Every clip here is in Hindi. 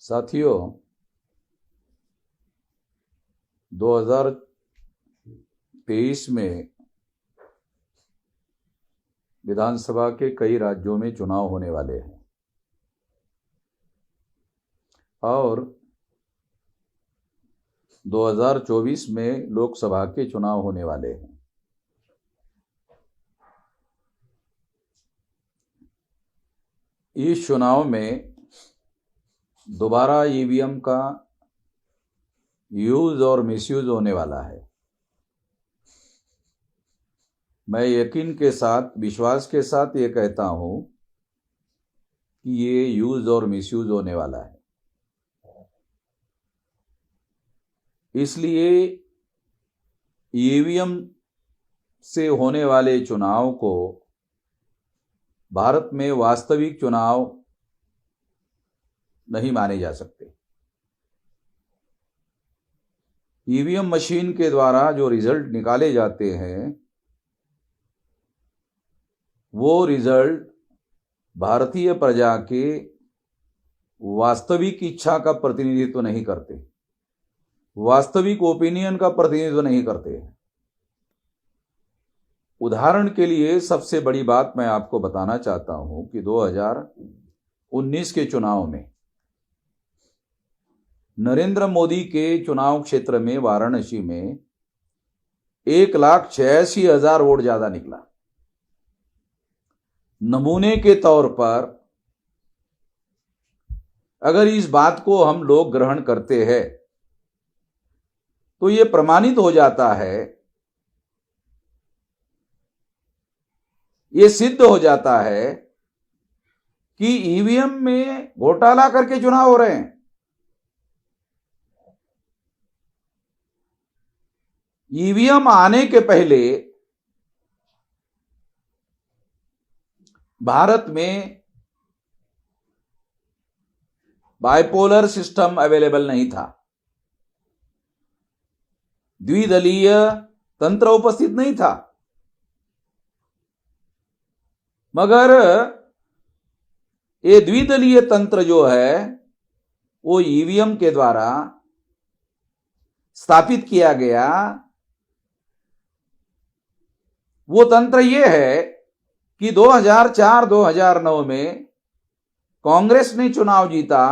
साथियों, 2023 में विधानसभा के कई राज्यों में चुनाव होने वाले हैं और 2024 में लोकसभा के चुनाव होने वाले हैं। इस चुनाव में दोबारा ईवीएम का यूज और मिसयूज होने वाला है। मैं यकीन के साथ, विश्वास के साथ ये कहता हूं कि ये यूज और मिसयूज होने वाला है। इसलिए ईवीएम से होने वाले चुनाव को भारत में वास्तविक चुनाव नहीं माने जा सकते। ईवीएम मशीन के द्वारा जो रिजल्ट निकाले जाते हैं वो रिजल्ट भारतीय प्रजा के वास्तविक इच्छा का प्रतिनिधित्व नहीं करते, वास्तविक ओपिनियन का प्रतिनिधित्व नहीं करते। उदाहरण के लिए सबसे बड़ी बात मैं आपको बताना चाहता हूं कि 2019 के चुनाव में नरेंद्र मोदी के चुनाव क्षेत्र में वाराणसी में 1,86,000 वोट ज्यादा निकला। नमूने के तौर पर अगर इस बात को हम लोग ग्रहण करते हैं तो यह प्रमाणित हो जाता है, यह सिद्ध हो जाता है कि ईवीएम में घोटाला करके चुनाव हो रहे हैं। ईवीएम आने के पहले भारत में बाइपोलर सिस्टम अवेलेबल नहीं था, द्विदलीय तंत्र उपस्थित नहीं था। मगर ये द्विदलीय तंत्र जो है वो ईवीएम के द्वारा स्थापित किया गया। वो तंत्र ये है कि 2004-2009 में कांग्रेस ने चुनाव जीता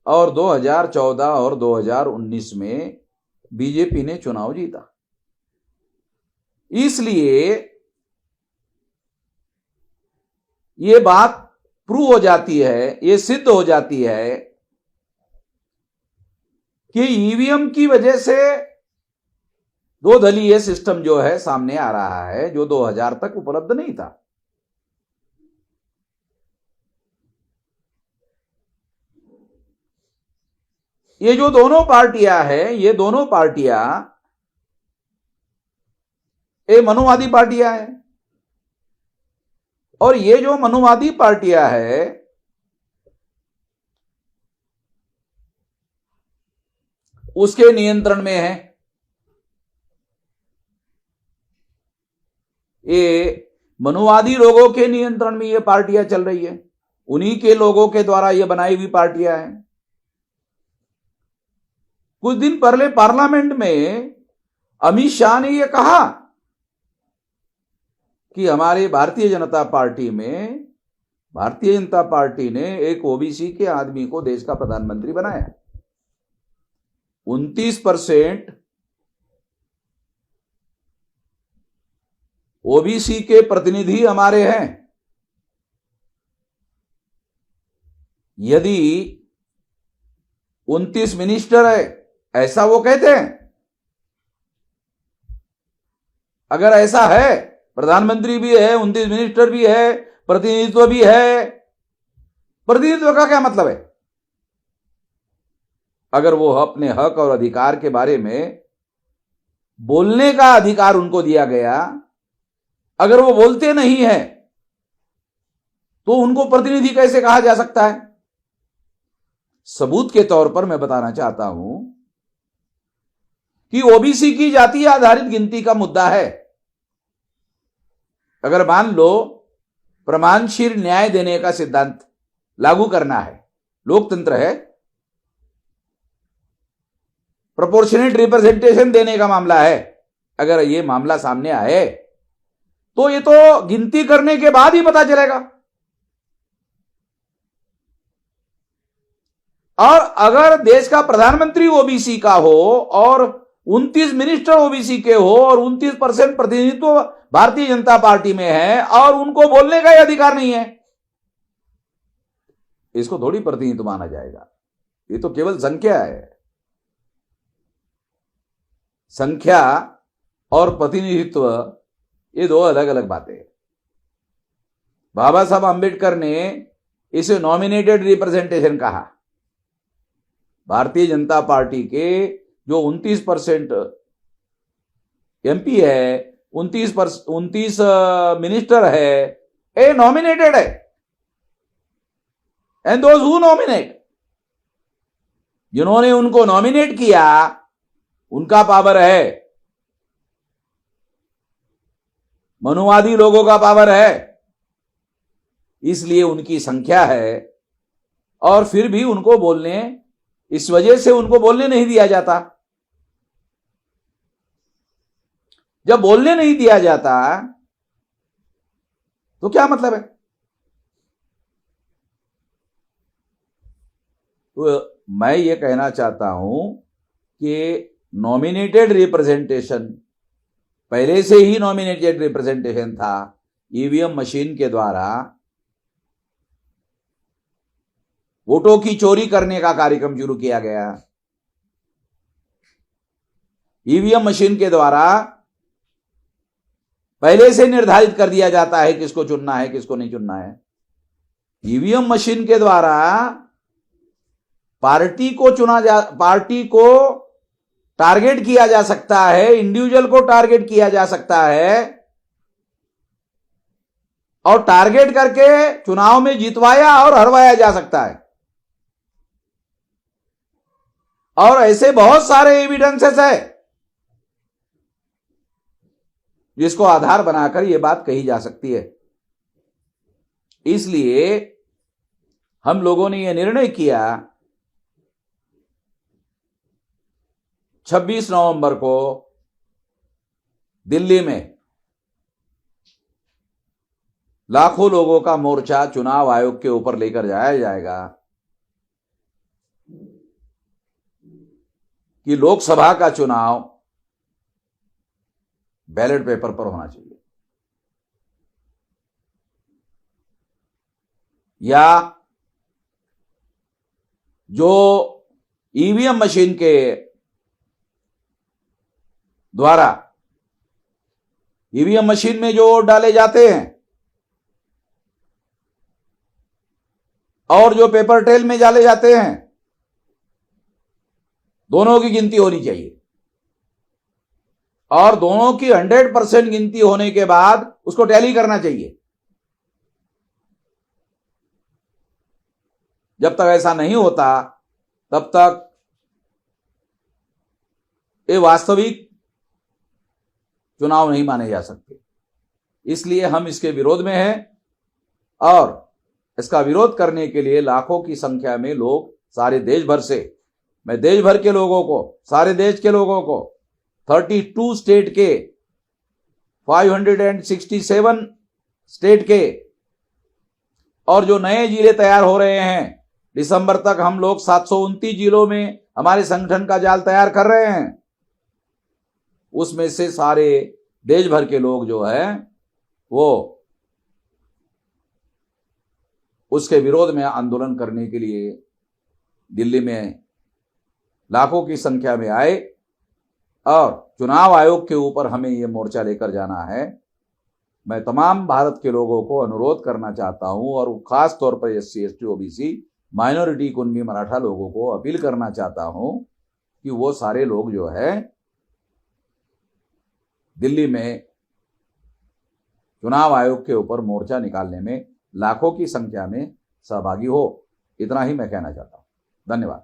और 2014 और 2019 में बीजेपी ने चुनाव जीता। इसलिए ये बात प्रूव हो जाती है, ये सिद्ध हो जाती है कि ईवीएम की वजह से दो दलीय सिस्टम जो है सामने आ रहा है, जो 2000 तक उपलब्ध नहीं था। ये जो दोनों पार्टियां हैं, ये दोनों पार्टियां ये मनुवादी पार्टियां हैं और ये जो मनुवादी पार्टियां हैं उसके नियंत्रण में है। ये मनुवादी लोगों के नियंत्रण में ये पार्टियां चल रही है, उन्हीं के लोगों के द्वारा ये बनाई हुई पार्टियां हैं। कुछ दिन पहले पार्लियामेंट में अमित शाह ने यह कहा कि हमारे भारतीय जनता पार्टी ने एक ओबीसी के आदमी को देश का प्रधानमंत्री बनाया। 29% ओबीसी के प्रतिनिधि हमारे हैं। यदि 29 मिनिस्टर है, ऐसा वो कहते हैं। अगर ऐसा है, प्रधानमंत्री भी है, 29 मिनिस्टर भी है, प्रतिनिधित्व भी है, प्रतिनिधित्व का क्या मतलब है? अगर वो अपने हक और अधिकार के बारे में बोलने का अधिकार उनको दिया गया, अगर वो बोलते नहीं है तो उनको प्रतिनिधि कैसे कहा जा सकता है? सबूत के तौर पर मैं बताना चाहता हूं कि ओबीसी की जातीय आधारित गिनती का मुद्दा है। अगर मान लो प्रमाणशील न्याय देने का सिद्धांत लागू करना है, लोकतंत्र है, प्रोपोर्शनेट रिप्रेजेंटेशन देने का मामला है। अगर ये मामला सामने आए तो ये तो गिनती करने के बाद ही पता चलेगा। और अगर देश का प्रधानमंत्री ओबीसी का हो और 29 मिनिस्टर ओबीसी के हो और 29% प्रतिनिधित्व भारतीय जनता पार्टी में है और उनको बोलने का ही अधिकार नहीं है, इसको थोड़ी प्रतिनिधित्व माना जाएगा। ये तो केवल संख्या है। संख्या और प्रतिनिधित्व ये दो अलग अलग बातें हैं। बाबा साहब अंबेडकर ने इसे नॉमिनेटेड रिप्रेजेंटेशन कहा। भारतीय जनता पार्टी के जो 29% एमपी है, 29 मिनिस्टर है, ए नॉमिनेटेड है। एंड दोज हु नॉमिनेट, जिन्होंने उनको नॉमिनेट किया उनका पावर है, मनुवादी लोगों का पावर है, इसलिए उनकी संख्या है। और फिर भी उनको बोलने, इस वजह से उनको बोलने नहीं दिया जाता। जब बोलने नहीं दिया जाता तो क्या मतलब है? तो मैं ये कहना चाहता हूं कि नॉमिनेटेड रिप्रेजेंटेशन, पहले से ही नॉमिनेटेड रिप्रेजेंटेशन था। ईवीएम मशीन के द्वारा वोटों की चोरी करने का कार्यक्रम शुरू किया गया। ईवीएम मशीन के द्वारा पहले से निर्धारित कर दिया जाता है किसको चुनना है, किसको नहीं चुनना है। ईवीएम मशीन के द्वारा पार्टी को टारगेट किया जा सकता है, इंडिविजुअल को टारगेट किया जा सकता है और टारगेट करके चुनाव में जितवाया और हरवाया जा सकता है। और ऐसे बहुत सारे एविडेंसेस है जिसको आधार बनाकर यह बात कही जा सकती है। इसलिए हम लोगों ने यह निर्णय किया 26 नवंबर को दिल्ली में लाखों लोगों का मोर्चा चुनाव आयोग के ऊपर लेकर जाया जाएगा कि लोकसभा का चुनाव बैलेट पेपर पर होना चाहिए, या जो ईवीएम मशीन के द्वारा ईवीएम मशीन में जो वोट डाले जाते हैं और जो पेपर ट्रेल में डाले जाते हैं, दोनों की गिनती होनी चाहिए। और दोनों की 100% गिनती होने के बाद उसको टैली करना चाहिए। जब तक ऐसा नहीं होता तब तक ये वास्तविक चुनाव नहीं माने जा सकते। इसलिए हम इसके विरोध में हैं और इसका विरोध करने के लिए लाखों की संख्या में लोग सारे देश भर से, मैं देश भर के लोगों को, सारे देश के लोगों को, 32 स्टेट के, 567 स्टेट के और जो नए जिले तैयार हो रहे हैं, दिसंबर तक हम लोग 729 जिलों में हमारे संगठन का जाल तैयार कर रहे हैं। उसमें से सारे देश भर के लोग जो है वो उसके विरोध में आंदोलन करने के लिए दिल्ली में लाखों की संख्या में आए और चुनाव आयोग के ऊपर हमें ये मोर्चा लेकर जाना है। मैं तमाम भारत के लोगों को अनुरोध करना चाहता हूं और खास तौर पर SC ST OBC minority कुनबी Maratha लोगों को अपील करना चाहता हूं कि वो सारे लोग जो है दिल्ली में चुनाव आयोग के ऊपर मोर्चा निकालने में लाखों की संख्या में सहभागी हो। इतना ही मैं कहना चाहता हूं। धन्यवाद।